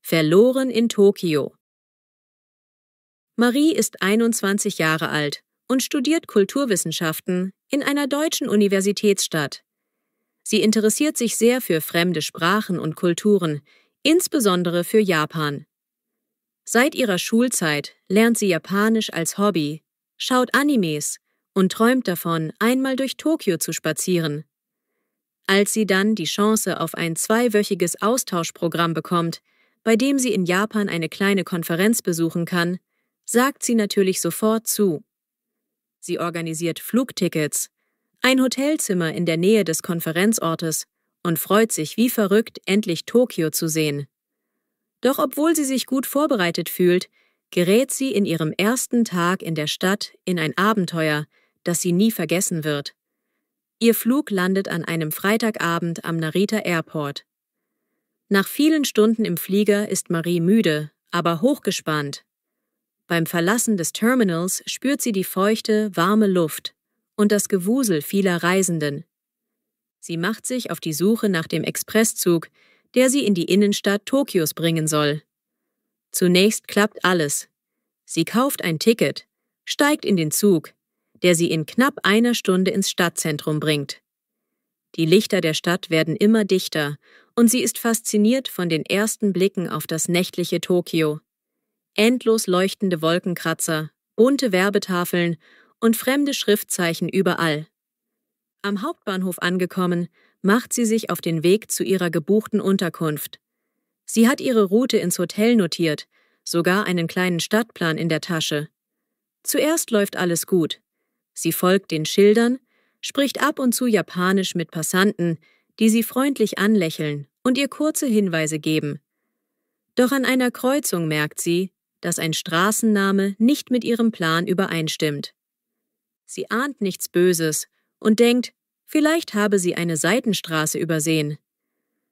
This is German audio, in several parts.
Verloren in Tokio. Marie ist 21 Jahre alt und studiert Kulturwissenschaften in einer deutschen Universitätsstadt. Sie interessiert sich sehr für fremde Sprachen und Kulturen, insbesondere für Japan. Seit ihrer Schulzeit lernt sie Japanisch als Hobby, schaut Animes und träumt davon, einmal durch Tokio zu spazieren. Als sie dann die Chance auf ein 2-wöchiges Austauschprogramm bekommt, bei dem sie in Japan eine kleine Konferenz besuchen kann, sagt sie natürlich sofort zu. Sie organisiert Flugtickets, ein Hotelzimmer in der Nähe des Konferenzortes und freut sich wie verrückt, endlich Tokio zu sehen. Doch obwohl sie sich gut vorbereitet fühlt, gerät sie in ihrem ersten Tag in der Stadt in ein Abenteuer, das sie nie vergessen wird. Ihr Flug landet an einem Freitagabend am Narita Airport. Nach vielen Stunden im Flieger ist Marie müde, aber hochgespannt. Beim Verlassen des Terminals spürt sie die feuchte, warme Luft und das Gewusel vieler Reisenden. Sie macht sich auf die Suche nach dem Expresszug, der sie in die Innenstadt Tokios bringen soll. Zunächst klappt alles. Sie kauft ein Ticket, steigt in den Zug, der sie in knapp einer Stunde ins Stadtzentrum bringt. Die Lichter der Stadt werden immer dichter und sie ist fasziniert von den ersten Blicken auf das nächtliche Tokio. Endlos leuchtende Wolkenkratzer, bunte Werbetafeln und fremde Schriftzeichen überall. Am Hauptbahnhof angekommen, macht sie sich auf den Weg zu ihrer gebuchten Unterkunft. Sie hat ihre Route ins Hotel notiert, sogar einen kleinen Stadtplan in der Tasche. Zuerst läuft alles gut. Sie folgt den Schildern, spricht ab und zu Japanisch mit Passanten, die sie freundlich anlächeln und ihr kurze Hinweise geben. Doch an einer Kreuzung merkt sie, dass ein Straßenname nicht mit ihrem Plan übereinstimmt. Sie ahnt nichts Böses und denkt, vielleicht habe sie eine Seitenstraße übersehen.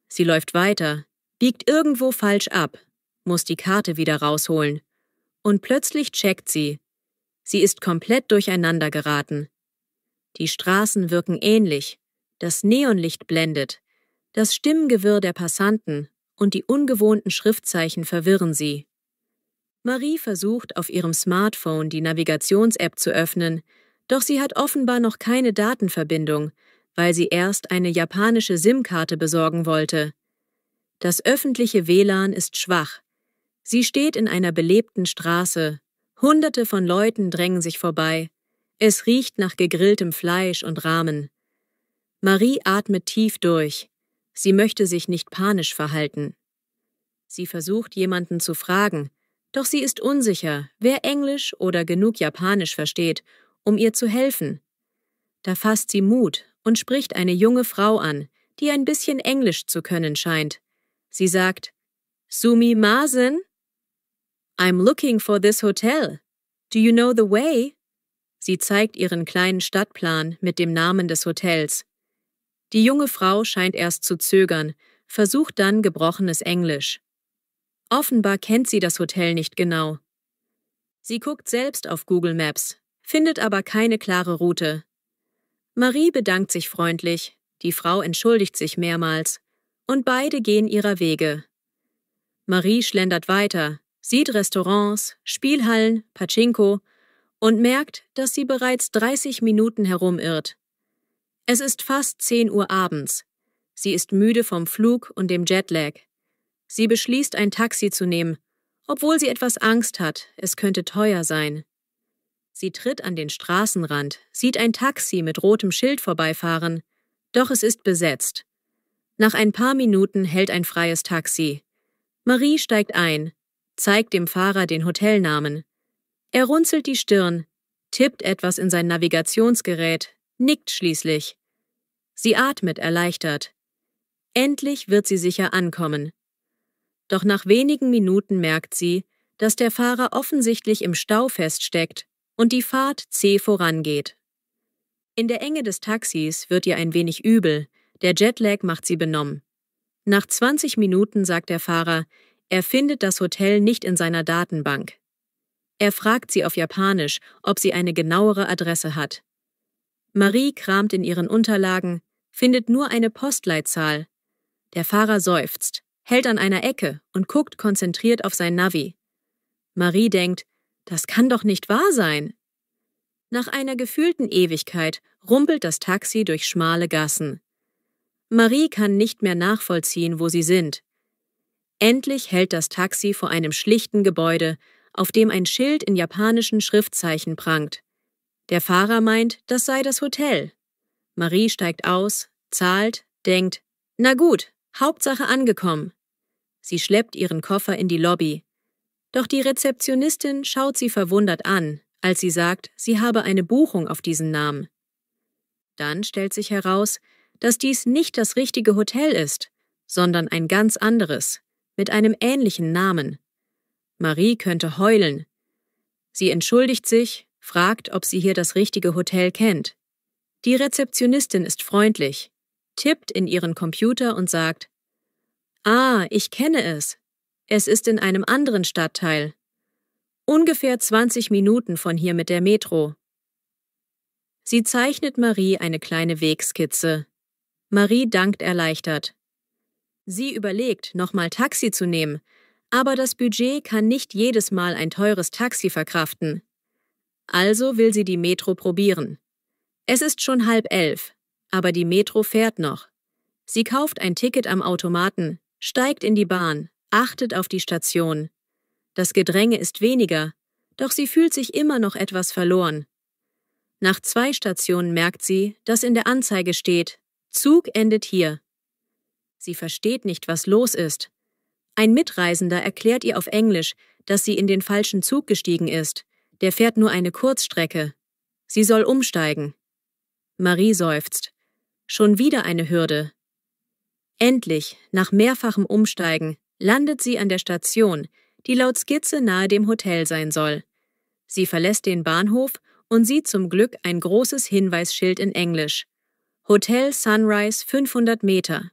Sie läuft weiter, biegt irgendwo falsch ab, muss die Karte wieder rausholen. Und plötzlich checkt sie. Sie ist komplett durcheinander geraten. Die Straßen wirken ähnlich, das Neonlicht blendet, das Stimmengewirr der Passanten und die ungewohnten Schriftzeichen verwirren sie. Marie versucht auf ihrem Smartphone die Navigations-App zu öffnen, doch sie hat offenbar noch keine Datenverbindung, weil sie erst eine japanische SIM-Karte besorgen wollte. Das öffentliche WLAN ist schwach. Sie steht in einer belebten Straße. Hunderte von Leuten drängen sich vorbei. Es riecht nach gegrilltem Fleisch und Ramen. Marie atmet tief durch. Sie möchte sich nicht panisch verhalten. Sie versucht, jemanden zu fragen, doch sie ist unsicher, wer Englisch oder genug Japanisch versteht, um ihr zu helfen. Da fasst sie Mut und spricht eine junge Frau an, die ein bisschen Englisch zu können scheint. Sie sagt, "Sumimasen? I'm looking for this hotel. Do you know the way?" Sie zeigt ihren kleinen Stadtplan mit dem Namen des Hotels. Die junge Frau scheint erst zu zögern, versucht dann gebrochenes Englisch. Offenbar kennt sie das Hotel nicht genau. Sie guckt selbst auf Google Maps, findet aber keine klare Route. Marie bedankt sich freundlich, die Frau entschuldigt sich mehrmals und beide gehen ihrer Wege. Marie schlendert weiter, sieht Restaurants, Spielhallen, Pachinko und merkt, dass sie bereits 30 Minuten herumirrt. Es ist fast 10 Uhr abends. Sie ist müde vom Flug und dem Jetlag. Sie beschließt, ein Taxi zu nehmen, obwohl sie etwas Angst hat, es könnte teuer sein. Sie tritt an den Straßenrand, sieht ein Taxi mit rotem Schild vorbeifahren, doch es ist besetzt. Nach ein paar Minuten hält ein freies Taxi. Marie steigt ein, zeigt dem Fahrer den Hotelnamen. Er runzelt die Stirn, tippt etwas in sein Navigationsgerät, nickt schließlich. Sie atmet erleichtert. Endlich wird sie sicher ankommen. Doch nach wenigen Minuten merkt sie, dass der Fahrer offensichtlich im Stau feststeckt und die Fahrt zäh vorangeht. In der Enge des Taxis wird ihr ein wenig übel, der Jetlag macht sie benommen. Nach 20 Minuten sagt der Fahrer, er findet das Hotel nicht in seiner Datenbank. Er fragt sie auf Japanisch, ob sie eine genauere Adresse hat. Marie kramt in ihren Unterlagen, findet nur eine Postleitzahl. Der Fahrer seufzt. hält an einer Ecke und guckt konzentriert auf sein Navi. Marie denkt, das kann doch nicht wahr sein. Nach einer gefühlten Ewigkeit rumpelt das Taxi durch schmale Gassen. Marie kann nicht mehr nachvollziehen, wo sie sind. Endlich hält das Taxi vor einem schlichten Gebäude, auf dem ein Schild in japanischen Schriftzeichen prangt. Der Fahrer meint, das sei das Hotel. Marie steigt aus, zahlt, denkt, na gut, Hauptsache angekommen. Sie schleppt ihren Koffer in die Lobby. Doch die Rezeptionistin schaut sie verwundert an, als sie sagt, sie habe eine Buchung auf diesen Namen. Dann stellt sich heraus, dass dies nicht das richtige Hotel ist, sondern ein ganz anderes, mit einem ähnlichen Namen. Marie könnte heulen. Sie entschuldigt sich, fragt, ob sie hier das richtige Hotel kennt. Die Rezeptionistin ist freundlich, tippt in ihren Computer und sagt, »Ah, ich kenne es. Es ist in einem anderen Stadtteil. Ungefähr 20 Minuten von hier mit der Metro.« Sie zeichnet Marie eine kleine Wegskizze. Marie dankt erleichtert. Sie überlegt, nochmal Taxi zu nehmen, aber das Budget kann nicht jedes Mal ein teures Taxi verkraften. Also will sie die Metro probieren. Es ist schon 10:30, aber die Metro fährt noch. Sie kauft ein Ticket am Automaten, steigt in die Bahn, achtet auf die Station. Das Gedränge ist weniger, doch sie fühlt sich immer noch etwas verloren. Nach 2 Stationen merkt sie, dass in der Anzeige steht, Zug endet hier. Sie versteht nicht, was los ist. Ein Mitreisender erklärt ihr auf Englisch, dass sie in den falschen Zug gestiegen ist. Der fährt nur eine Kurzstrecke. Sie soll umsteigen. Marie seufzt. Schon wieder eine Hürde. Endlich, nach mehrfachem Umsteigen, landet sie an der Station, die laut Skizze nahe dem Hotel sein soll. Sie verlässt den Bahnhof und sieht zum Glück ein großes Hinweisschild in Englisch. Hotel Sunrise 500 Meter.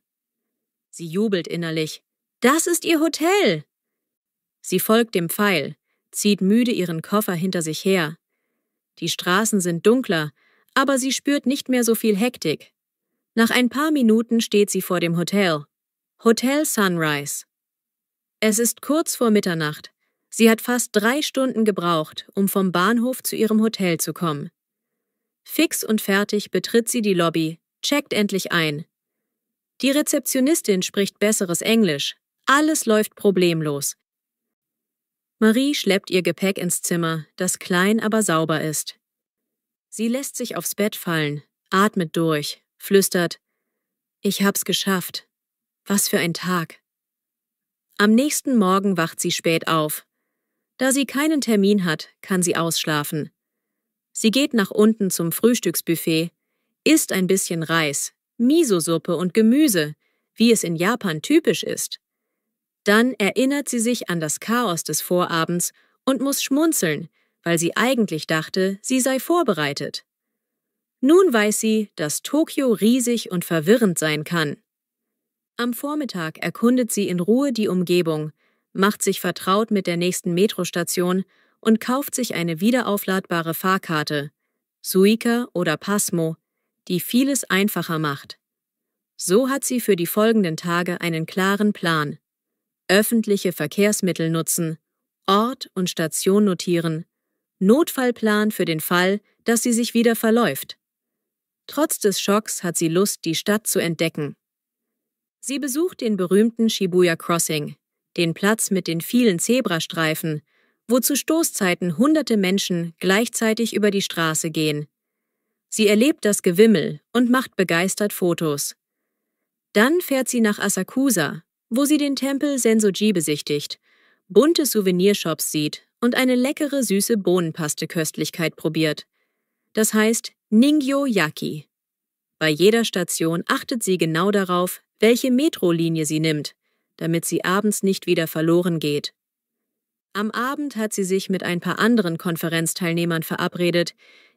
Sie jubelt innerlich. Das ist ihr Hotel! Sie folgt dem Pfeil, zieht müde ihren Koffer hinter sich her. Die Straßen sind dunkler, aber sie spürt nicht mehr so viel Hektik. Nach ein paar Minuten steht sie vor dem Hotel. Hotel Sunrise. Es ist kurz vor Mitternacht. Sie hat fast 3 Stunden gebraucht, um vom Bahnhof zu ihrem Hotel zu kommen. Fix und fertig betritt sie die Lobby, checkt endlich ein. Die Rezeptionistin spricht besseres Englisch. Alles läuft problemlos. Marie schleppt ihr Gepäck ins Zimmer, das klein, aber sauber ist. Sie lässt sich aufs Bett fallen, atmet durch, flüstert, »Ich hab's geschafft. Was für ein Tag.« Am nächsten Morgen wacht sie spät auf. Da sie keinen Termin hat, kann sie ausschlafen. Sie geht nach unten zum Frühstücksbuffet, isst ein bisschen Reis, Miso-Suppe und Gemüse, wie es in Japan typisch ist. Dann erinnert sie sich an das Chaos des Vorabends und muss schmunzeln, weil sie eigentlich dachte, sie sei vorbereitet. Nun weiß sie, dass Tokio riesig und verwirrend sein kann. Am Vormittag erkundet sie in Ruhe die Umgebung, macht sich vertraut mit der nächsten Metrostation und kauft sich eine wiederaufladbare Fahrkarte, Suica oder Pasmo, die vieles einfacher macht. So hat sie für die folgenden Tage einen klaren Plan. Öffentliche Verkehrsmittel nutzen, Ort und Station notieren, Notfallplan für den Fall, dass sie sich wieder verläuft. Trotz des Schocks hat sie Lust, die Stadt zu entdecken. Sie besucht den berühmten Shibuya Crossing, den Platz mit den vielen Zebrastreifen, wo zu Stoßzeiten hunderte Menschen gleichzeitig über die Straße gehen. Sie erlebt das Gewimmel und macht begeistert Fotos. Dann fährt sie nach Asakusa, wo sie den Tempel Sensoji besichtigt, bunte Souvenirshops sieht und eine leckere süße Bohnenpaste-Köstlichkeit probiert. Das heißt Ningyo-Yaki. Bei jeder Station achtet sie genau darauf, welche Metrolinie sie nimmt, damit sie abends nicht wieder verloren geht. Am Abend hat sie sich mit ein paar anderen Konferenzteilnehmern verabredet,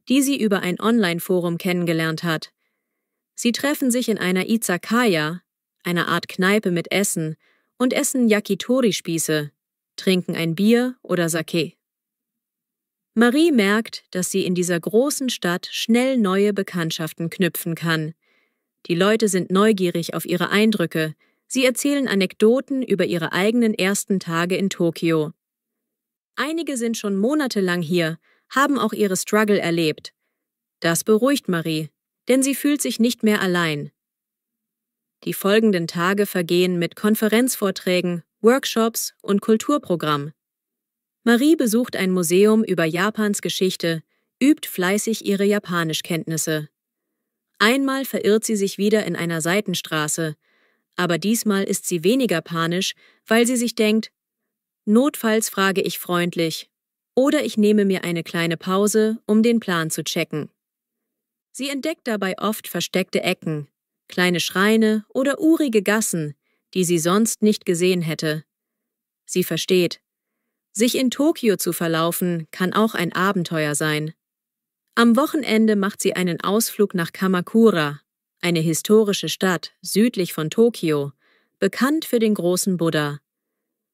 die sie über ein Online-Forum kennengelernt hat. Sie treffen sich in einer Izakaya, einer Art Kneipe mit Essen, und essen Yakitori-Spieße, trinken ein Bier oder Sake. Marie merkt, dass sie in dieser großen Stadt schnell neue Bekanntschaften knüpfen kann. Die Leute sind neugierig auf ihre Eindrücke, Sie erzählen Anekdoten über ihre eigenen ersten Tage in Tokio. Einige sind schon monatelang hier, haben auch ihre Struggle erlebt. Das beruhigt Marie, denn sie fühlt sich nicht mehr allein. Die folgenden Tage vergehen mit Konferenzvorträgen, Workshops und Kulturprogramm. Marie besucht ein Museum über Japans Geschichte, übt fleißig ihre Japanischkenntnisse. Einmal verirrt sie sich wieder in einer Seitenstraße, aber diesmal ist sie weniger panisch, weil sie sich denkt, notfalls frage ich freundlich oder ich nehme mir eine kleine Pause, um den Plan zu checken. Sie entdeckt dabei oft versteckte Ecken, kleine Schreine oder urige Gassen, die sie sonst nicht gesehen hätte. Sie versteht, sich in Tokio zu verlaufen, kann auch ein Abenteuer sein. Am Wochenende macht sie einen Ausflug nach Kamakura, eine historische Stadt südlich von Tokio, bekannt für den großen Buddha.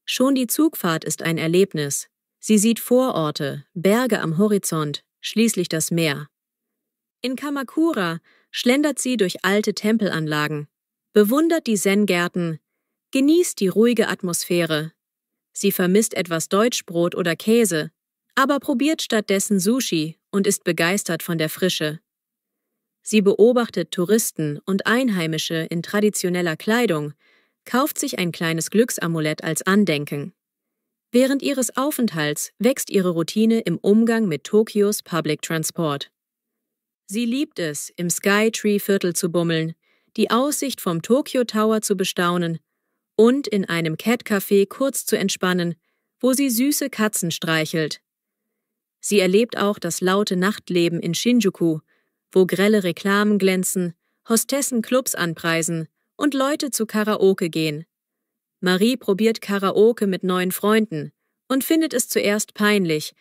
Schon die Zugfahrt ist ein Erlebnis. Sie sieht Vororte, Berge am Horizont, schließlich das Meer. In Kamakura schlendert sie durch alte Tempelanlagen, bewundert die Zen-Gärten, genießt die ruhige Atmosphäre. Sie vermisst etwas Deutschbrot oder Käse, aber probiert stattdessen Sushi und ist begeistert von der Frische. Sie beobachtet Touristen und Einheimische in traditioneller Kleidung, kauft sich ein kleines Glücksamulett als Andenken. Während ihres Aufenthalts wächst ihre Routine im Umgang mit Tokios Public Transport. Sie liebt es, im Skytree-Viertel zu bummeln, die Aussicht vom Tokyo Tower zu bestaunen und in einem Cat-Café kurz zu entspannen, wo sie süße Katzen streichelt. Sie erlebt auch das laute Nachtleben in Shinjuku, wo grelle Reklamen glänzen, Hostessen Clubs anpreisen und Leute zu Karaoke gehen. Marie probiert Karaoke mit neuen Freunden und findet es zuerst peinlich,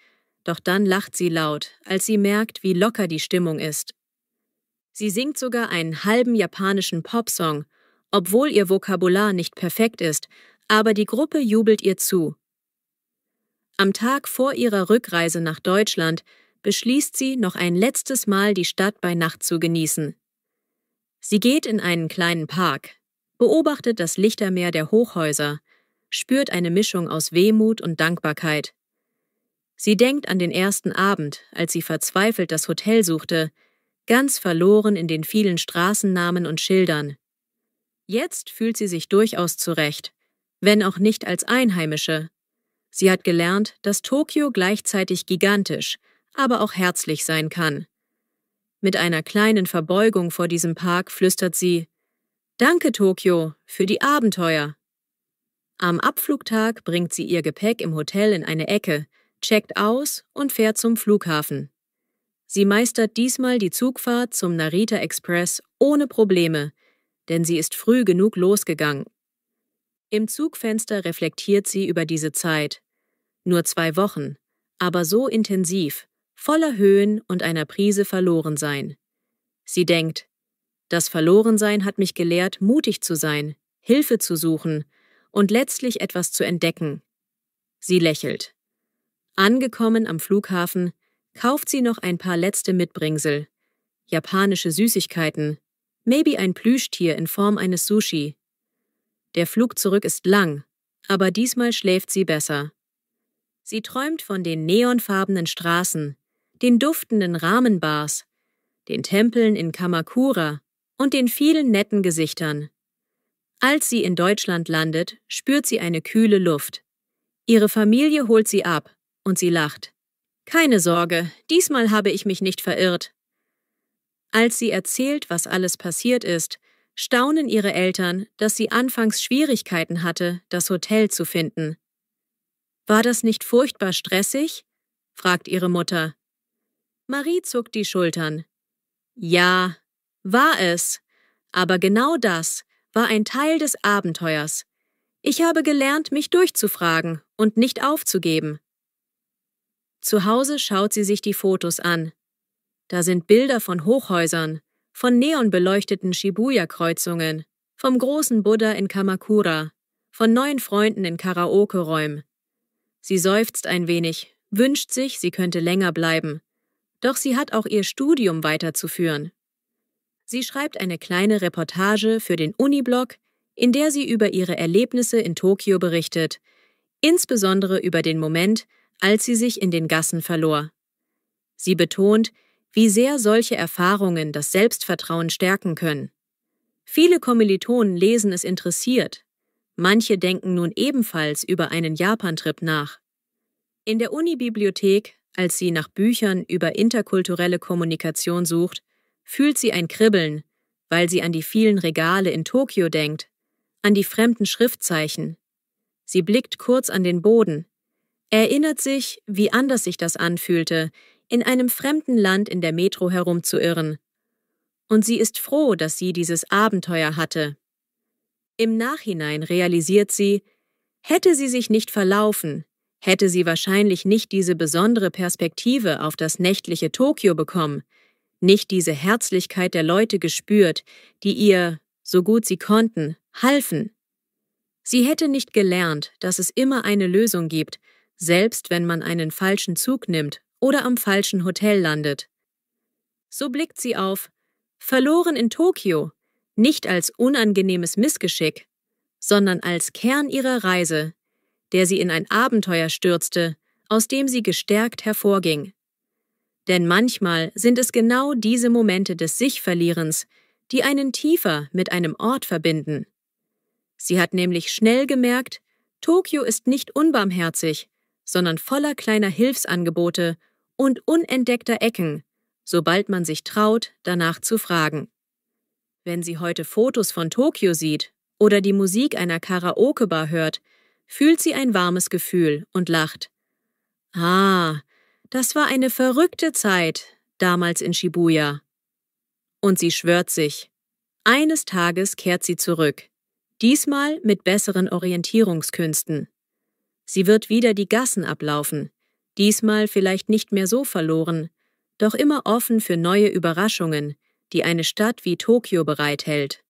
doch dann lacht sie laut, als sie merkt, wie locker die Stimmung ist. Sie singt sogar einen halben japanischen Popsong, obwohl ihr Vokabular nicht perfekt ist, aber die Gruppe jubelt ihr zu. Am Tag vor ihrer Rückreise nach Deutschland beschließt sie, noch ein letztes Mal die Stadt bei Nacht zu genießen. Sie geht in einen kleinen Park, beobachtet das Lichtermeer der Hochhäuser, spürt eine Mischung aus Wehmut und Dankbarkeit. Sie denkt an den ersten Abend, als sie verzweifelt das Hotel suchte, ganz verloren in den vielen Straßennamen und Schildern. Jetzt fühlt sie sich durchaus zurecht, wenn auch nicht als Einheimische. Sie hat gelernt, dass Tokio gleichzeitig gigantisch, aber auch herzlich sein kann. Mit einer kleinen Verbeugung vor diesem Park flüstert sie: »Danke, Tokio, für die Abenteuer.« Am Abflugtag bringt sie ihr Gepäck im Hotel in eine Ecke, checkt aus und fährt zum Flughafen. Sie meistert diesmal die Zugfahrt zum Narita Express ohne Probleme, denn sie ist früh genug losgegangen. Im Zugfenster reflektiert sie über diese Zeit. Nur 2 Wochen, aber so intensiv, voller Höhen und einer Prise Verlorensein. Sie denkt: Das Verlorensein hat mich gelehrt, mutig zu sein, Hilfe zu suchen und letztlich etwas zu entdecken. Sie lächelt. Angekommen am Flughafen kauft sie noch ein paar letzte Mitbringsel. Japanische Süßigkeiten, maybe ein Plüschtier in Form eines Sushi. Der Flug zurück ist lang, aber diesmal schläft sie besser. Sie träumt von den neonfarbenen Straßen, den duftenden Ramenbars, den Tempeln in Kamakura und den vielen netten Gesichtern. Als sie in Deutschland landet, spürt sie eine kühle Luft. Ihre Familie holt sie ab und sie lacht. »Keine Sorge, diesmal habe ich mich nicht verirrt.« Als sie erzählt, was alles passiert ist, staunen ihre Eltern, dass sie anfangs Schwierigkeiten hatte, das Hotel zu finden. »War das nicht furchtbar stressig?« fragt ihre Mutter. Marie zuckt die Schultern. »Ja, war es. Aber genau das war ein Teil des Abenteuers. Ich habe gelernt, mich durchzufragen und nicht aufzugeben.« Zu Hause schaut sie sich die Fotos an. Da sind Bilder von Hochhäusern, von neonbeleuchteten Shibuya-Kreuzungen, vom großen Buddha in Kamakura, von neuen Freunden in Karaoke-Räumen. Sie seufzt ein wenig, wünscht sich, sie könnte länger bleiben. Doch sie hat auch ihr Studium weiterzuführen. Sie schreibt eine kleine Reportage für den Uniblog in der sie über ihre Erlebnisse in Tokio berichtet, insbesondere über den Moment, als sie sich in den Gassen verlor. Sie betont, wie sehr solche Erfahrungen das Selbstvertrauen stärken können. Viele Kommilitonen lesen es interessiert. Manche denken nun ebenfalls über einen Japan-Trip nach. In der Unibibliothek, als sie nach Büchern über interkulturelle Kommunikation sucht, fühlt sie ein Kribbeln, weil sie an die vielen Regale in Tokio denkt, an die fremden Schriftzeichen. Sie blickt kurz an den Boden, erinnert sich, wie anders sich das anfühlte, in einem fremden Land in der Metro herumzuirren. Und sie ist froh, dass sie dieses Abenteuer hatte. Im Nachhinein realisiert sie, hätte sie sich nicht verlaufen, hätte sie wahrscheinlich nicht diese besondere Perspektive auf das nächtliche Tokio bekommen, nicht diese Herzlichkeit der Leute gespürt, die ihr, so gut sie konnten, halfen. Sie hätte nicht gelernt, dass es immer eine Lösung gibt, selbst wenn man einen falschen Zug nimmt oder am falschen Hotel landet. So blickt sie auf Verloren in Tokio, nicht als unangenehmes Missgeschick, sondern als Kern ihrer Reise, der sie in ein Abenteuer stürzte, aus dem sie gestärkt hervorging. Denn manchmal sind es genau diese Momente des Sich-Verlierens, die einen tiefer mit einem Ort verbinden. Sie hat nämlich schnell gemerkt, Tokio ist nicht unbarmherzig, sondern voller kleiner Hilfsangebote und unentdeckter Ecken, sobald man sich traut, danach zu fragen. Wenn sie heute Fotos von Tokio sieht oder die Musik einer Karaoke-Bar hört, fühlt sie ein warmes Gefühl und lacht. Ah, das war eine verrückte Zeit, damals in Shibuya. Und sie schwört sich, eines Tages kehrt sie zurück, diesmal mit besseren Orientierungskünsten. Sie wird wieder die Gassen ablaufen, diesmal vielleicht nicht mehr so verloren, doch immer offen für neue Überraschungen, die eine Stadt wie Tokio bereithält.